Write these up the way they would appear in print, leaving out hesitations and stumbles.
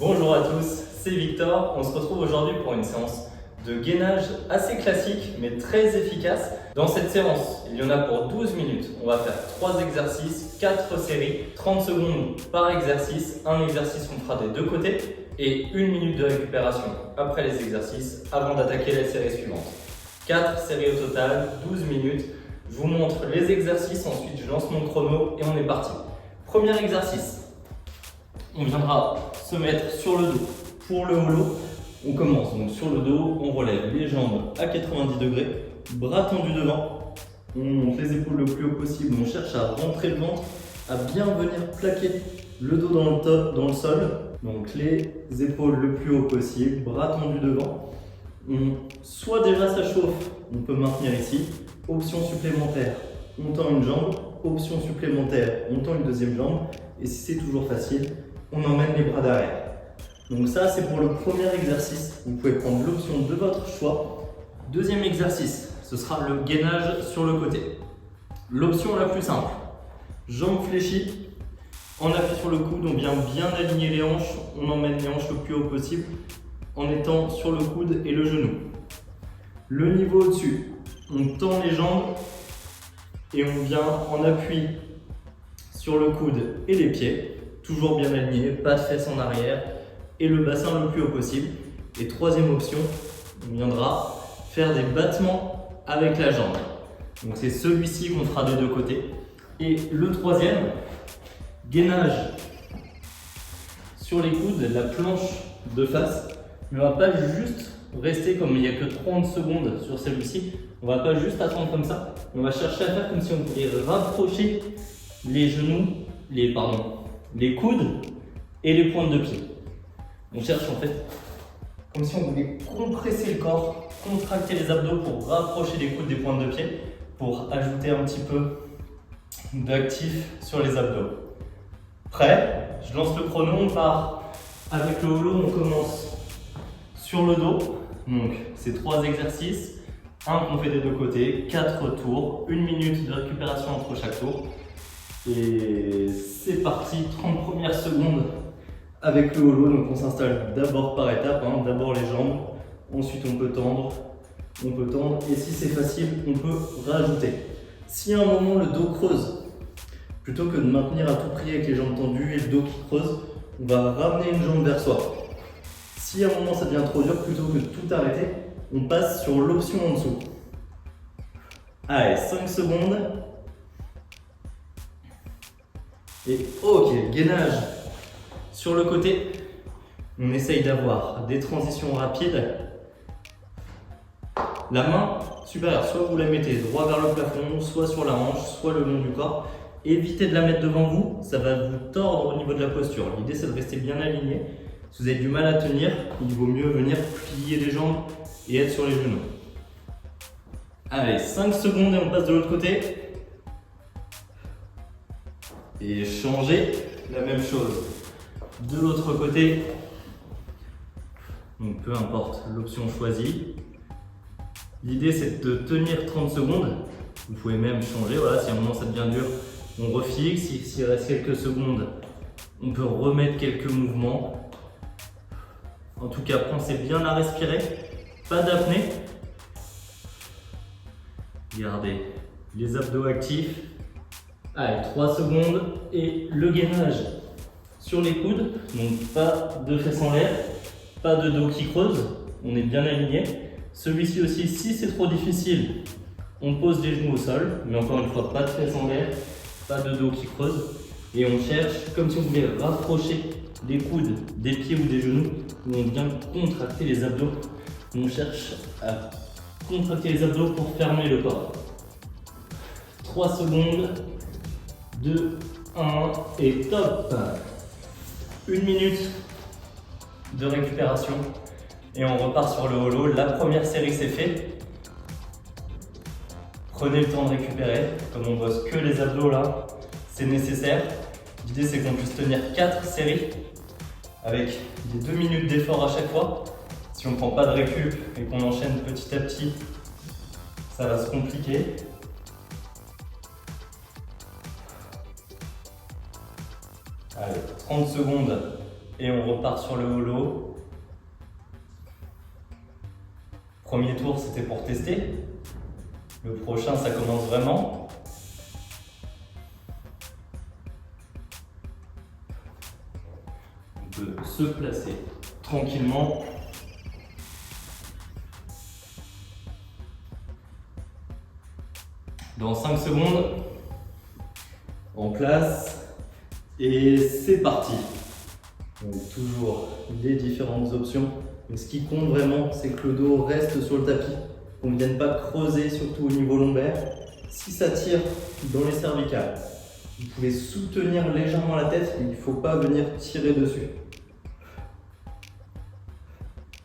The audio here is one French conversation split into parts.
Bonjour à tous, c'est Victor. On se retrouve aujourd'hui pour une séance de gainage assez classique mais très efficace. Dans cette séance, il y en a pour 12 minutes. On va faire 3 exercices, 4 séries, 30 secondes par exercice. Un exercice qu'on fera des deux côtés et 1 minute de récupération après les exercices avant d'attaquer la série suivante. 4 séries au total, 12 minutes. Je vous montre les exercices, ensuite je lance mon chrono et on est parti. Premier exercice. On viendra se mettre sur le dos. Pour le holo, on commence donc sur le dos, on relève les jambes à 90 degrés, bras tendus devant, on monte les épaules le plus haut possible, on cherche à rentrer le ventre, à bien venir plaquer le dos dans le sol. Donc les épaules le plus haut possible, bras tendus devant. Soit déjà ça chauffe, on peut maintenir ici. Option supplémentaire, on tend une jambe. Option supplémentaire, on tend une deuxième jambe. Et si c'est toujours facile, on emmène les bras derrière. Donc ça, c'est pour le premier exercice. Vous pouvez prendre l'option de votre choix. Deuxième exercice, ce sera le gainage sur le côté. L'option la plus simple, jambes fléchies, on appuie sur le coude, on vient bien aligner les hanches, on emmène les hanches le plus haut possible en étant sur le coude et le genou. Le niveau au-dessus, on tend les jambes et on vient en appui sur le coude et les pieds, toujours bien alignés, pas de fesses en arrière et le bassin le plus haut possible. Et troisième option, on viendra faire des battements avec la jambe. Donc c'est celui-ci qu'on fera des deux côtés. Et le troisième, gainage sur les coudes, la planche de face. Mais on va pas juste rester comme il n'y a que 30 secondes sur celui-ci. On va pas juste attendre comme ça. On va chercher à faire comme si on voulait rapprocher les genoux, les coudes et les pointes de pied. On cherche en fait comme si on voulait compresser le corps, contracter les abdos pour rapprocher les coudes des pointes de pied, pour ajouter un petit peu d'actif sur les abdos. Prêt? Je lance le chrono, on part avec le holo, on commence sur le dos. Donc c'est 3 exercices, un qu'on fait des deux côtés, 4 tours, 1 minute de récupération entre chaque tour. Et c'est parti, 30 premières secondes avec le holo. Donc on s'installe d'abord par étapes, d'abord les jambes, ensuite on peut tendre, et si c'est facile, on peut rajouter. Si à un moment le dos creuse, plutôt que de maintenir à tout prix avec les jambes tendues et le dos qui creuse, on va ramener une jambe vers soi. Si à un moment ça devient trop dur, plutôt que de tout arrêter, on passe sur l'option en dessous. Allez, 5 secondes. Et ok, gainage sur le côté. On essaye d'avoir des transitions rapides. La main supérieure, soit vous la mettez droit vers le plafond, soit sur la hanche, soit le long du corps. Évitez de la mettre devant vous, ça va vous tordre au niveau de la posture. L'idée c'est de rester bien aligné. Si vous avez du mal à tenir, il vaut mieux venir plier les jambes et être sur les genoux. Allez, 5 secondes et on passe de l'autre côté. Et changer, la même chose de l'autre côté. Donc peu importe l'option choisie. L'idée c'est de tenir 30 secondes. Vous pouvez même changer, voilà, si à un moment ça devient dur, on refixe. S'il reste quelques secondes, on peut remettre quelques mouvements. En tout cas, pensez bien à respirer, pas d'apnée. Gardez les abdos actifs. Allez, 3 secondes et le gainage sur les coudes. Donc pas de fesses en l'air, pas de dos qui creuse, on est bien aligné. Celui-ci aussi, si c'est trop difficile, on pose les genoux au sol, mais encore une fois, pas de fesses en l'air, pas de dos qui creuse. Et on cherche, comme si on voulait rapprocher les coudes des pieds ou des genoux, où on vient contracter les abdos. On cherche à contracter les abdos pour fermer le corps. 3 secondes, 2, 1 et top. 1 minute de récupération et on repart sur le holo. La première série c'est fait. Prenez le temps de récupérer. Comme on bosse que les abdos là, c'est nécessaire. L'idée c'est qu'on puisse tenir 4 séries avec des 2 minutes d'effort à chaque fois. Si on ne prend pas de récup et qu'on enchaîne petit à petit, ça va se compliquer. Allez, 30 secondes Et on repart sur le holo. Premier tour, c'était pour tester. Le prochain, ça commence vraiment. On peut se placer tranquillement. Dans 5 secondes, en place, et c'est parti. Donc toujours les différentes options. Mais ce qui compte vraiment, c'est que le dos reste sur le tapis, qu'on ne vienne pas creuser, surtout au niveau lombaire. Si ça tire dans les cervicales, vous pouvez soutenir légèrement la tête, mais il ne faut pas venir tirer dessus.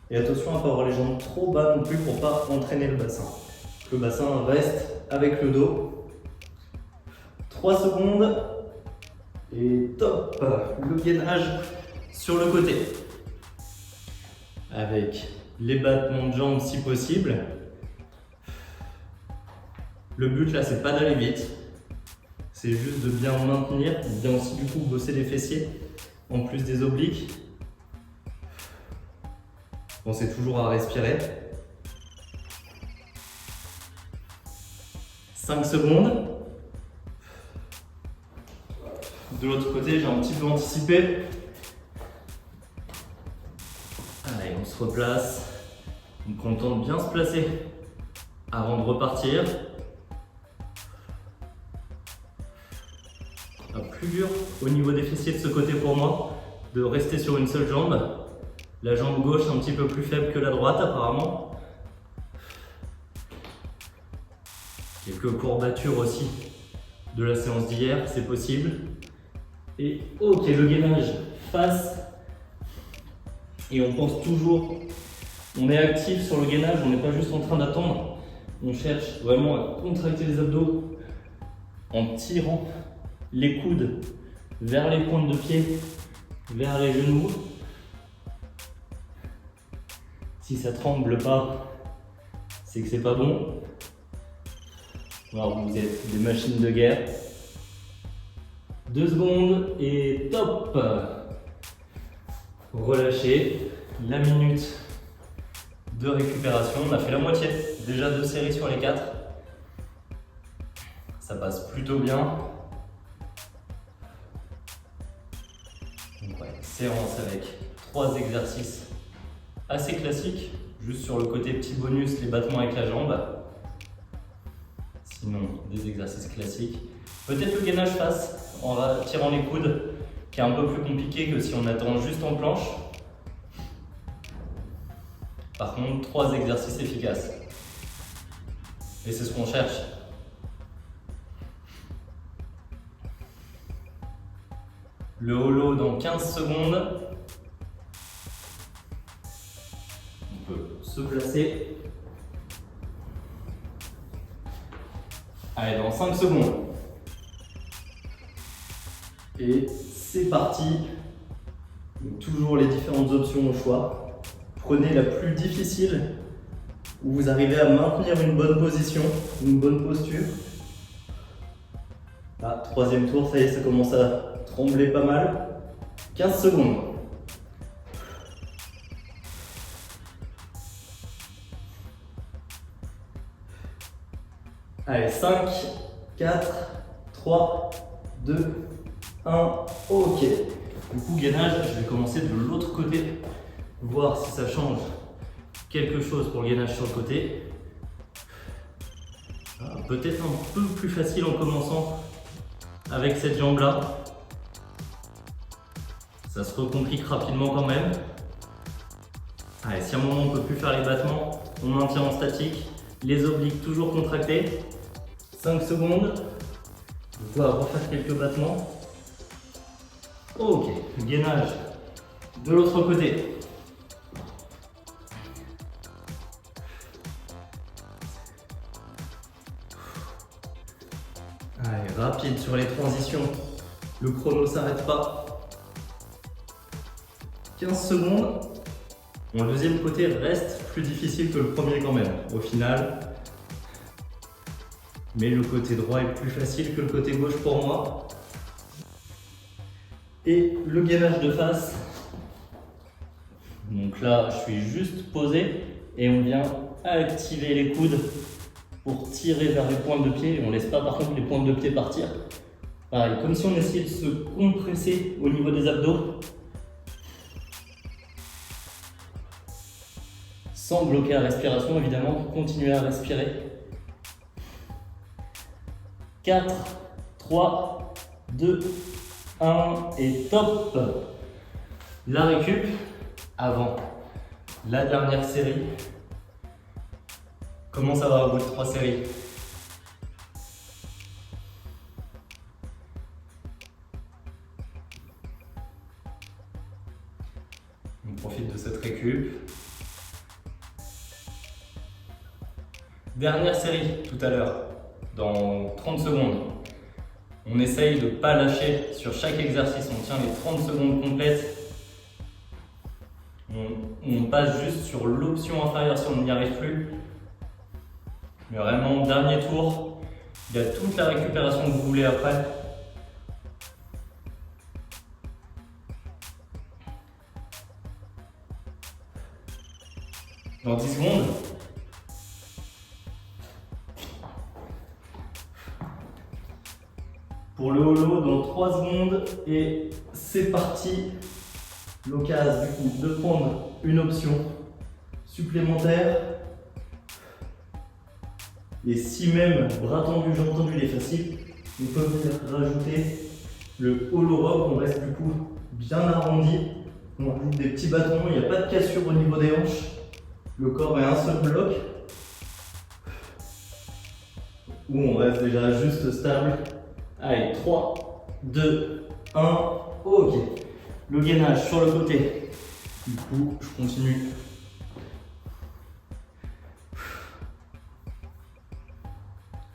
Et attention à ne pas avoir les jambes trop bas non plus pour ne pas entraîner le bassin. Le bassin reste avec le dos. 3 secondes. Et top! Le gainage sur le côté. Avec les battements de jambes si possible. Le but là, c'est pas d'aller vite. C'est juste de bien maintenir, de bien aussi du coup bosser les fessiers en plus des obliques. Pensez toujours à respirer. 5 secondes. De l'autre côté, j'ai un petit peu anticipé. Allez, on se replace. Donc on tente bien se placer avant de repartir. Plus dur au niveau des fessiers de ce côté pour moi, de rester sur une seule jambe. La jambe gauche un petit peu plus faible que la droite apparemment. Quelques courbatures aussi de la séance d'hier, c'est possible. Et ok, le gainage face. Et on pense toujours, on est actif sur le gainage, on n'est pas juste en train d'attendre. On cherche vraiment à contracter les abdos en tirant les coudes vers les pointes de pied, vers les genoux. Si ça tremble pas, c'est que c'est pas bon. Alors vous êtes des machines de guerre. 2 secondes et top! Relâchez. La minute de récupération. On a fait la moitié. Déjà 2 séries sur les 4. Ça passe plutôt bien. Donc ouais, séance avec 3 exercices assez classiques. Juste sur le côté petit bonus, les battements avec la jambe. Sinon, des exercices classiques. Peut-être le gainage face en tirant les coudes, qui est un peu plus compliqué que si on attend juste en planche. Par contre, 3 exercices efficaces. Et c'est ce qu'on cherche. Le holo dans 15 secondes. On peut se placer. Allez, dans 5 secondes. Et c'est parti. Donc, toujours les différentes options au choix. Prenez la plus difficile, où vous arrivez à maintenir une bonne position, une bonne posture. Ah, 3e tour, ça y est, ça commence à trembler pas mal. 15 secondes. Allez, 5, 4, 3, 2, 1, ok. Du coup, gainage, je vais commencer de l'autre côté, voir si ça change quelque chose pour le gainage sur le côté. Peut-être un peu plus facile en commençant avec cette jambe-là. Ça se recomplique rapidement quand même. Allez, si à un moment on ne peut plus faire les battements, on maintient en statique. Les obliques toujours contractés. 5 secondes. On va refaire quelques battements. Ok, gainage de l'autre côté. Allez, rapide sur les transitions. Le chrono ne s'arrête pas. 15 secondes. Bon, le deuxième côté reste plus difficile que le premier quand même, au final. Mais le côté droit est plus facile que le côté gauche pour moi. Et le gainage de face, Donc là, je suis juste posé et on vient activer les coudes pour tirer vers les pointes de pied. On ne laisse pas par contre les pointes de pied partir. Pareil, comme si on essayait de se compresser au niveau des abdos. Sans bloquer la respiration, évidemment, continuez à respirer. 4, 3, 2, 1 et top. La récup avant la dernière série. Comment ça va au bout de 3 séries? On profite de cette récup. Dernière série tout à l'heure, dans 30 secondes. On essaye de ne pas lâcher sur chaque exercice. On tient les 30 secondes complètes. On passe juste sur l'option inférieure si on n'y arrive plus. Mais vraiment, dernier tour. Il y a toute la récupération que vous voulez après. Dans 10 secondes. Pour le holo dans 3 secondes et c'est parti. L'occasion du coup de prendre une option supplémentaire. Et si même bras tendu, jambes tendues, il est facile, on peut venir rajouter le holo rock. On reste du coup bien arrondi. On rajoute des petits bâtons, il n'y a pas de cassure au niveau des hanches. Le corps est un seul bloc. Où on reste déjà juste stable. Allez, 3, 2, 1, ok. Le gainage sur le côté. Du coup, je continue.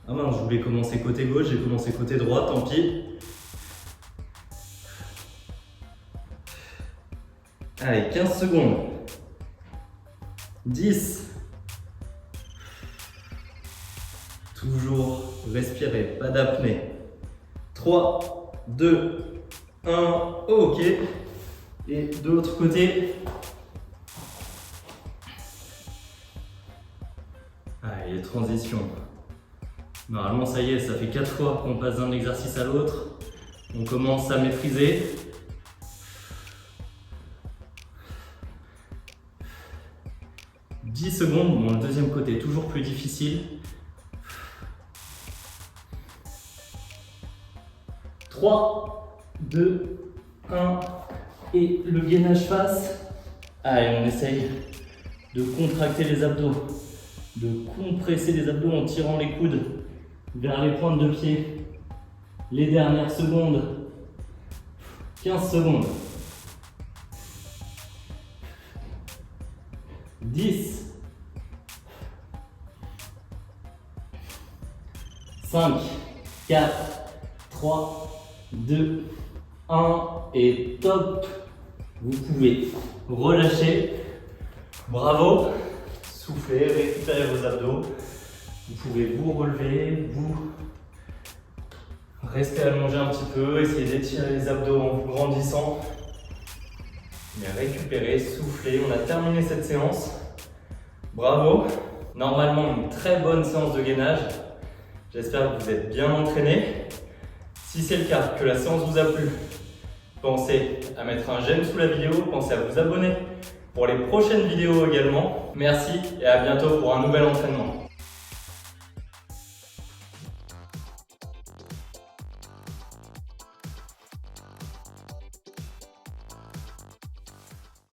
Ah mince, je voulais commencer côté gauche, j'ai commencé côté droit, tant pis. Allez, 15 secondes. 10. Toujours respirer, pas d'apnée. 3, 2, 1, ok. Et de l'autre côté. Allez, transition. Normalement, ça y est, ça fait 4 fois qu'on passe d'un exercice à l'autre. On commence à maîtriser. « 10 secondes, bon, le deuxième côté, toujours plus difficile. 3, 2, 1, et le gainage face. Allez, on essaye de contracter les abdos, de compresser les abdos en tirant les coudes vers les pointes de pied. Les dernières secondes, 15 secondes. 10, 5, 4, 3, 2, 1 et top. Vous pouvez relâcher. Bravo. Soufflez, récupérez vos abdos. Vous pouvez vous relever, vous restez allongé un petit peu, essayez d'étirer les abdos en vous grandissant. Mais récupérez, soufflez. On a terminé cette séance. Bravo. Normalement, une très bonne séance de gainage. J'espère que vous êtes bien entraînés. Si c'est le cas, que la séance vous a plu, pensez à mettre un j'aime sous la vidéo, pensez à vous abonner pour les prochaines vidéos également. Merci et à bientôt pour un nouvel entraînement.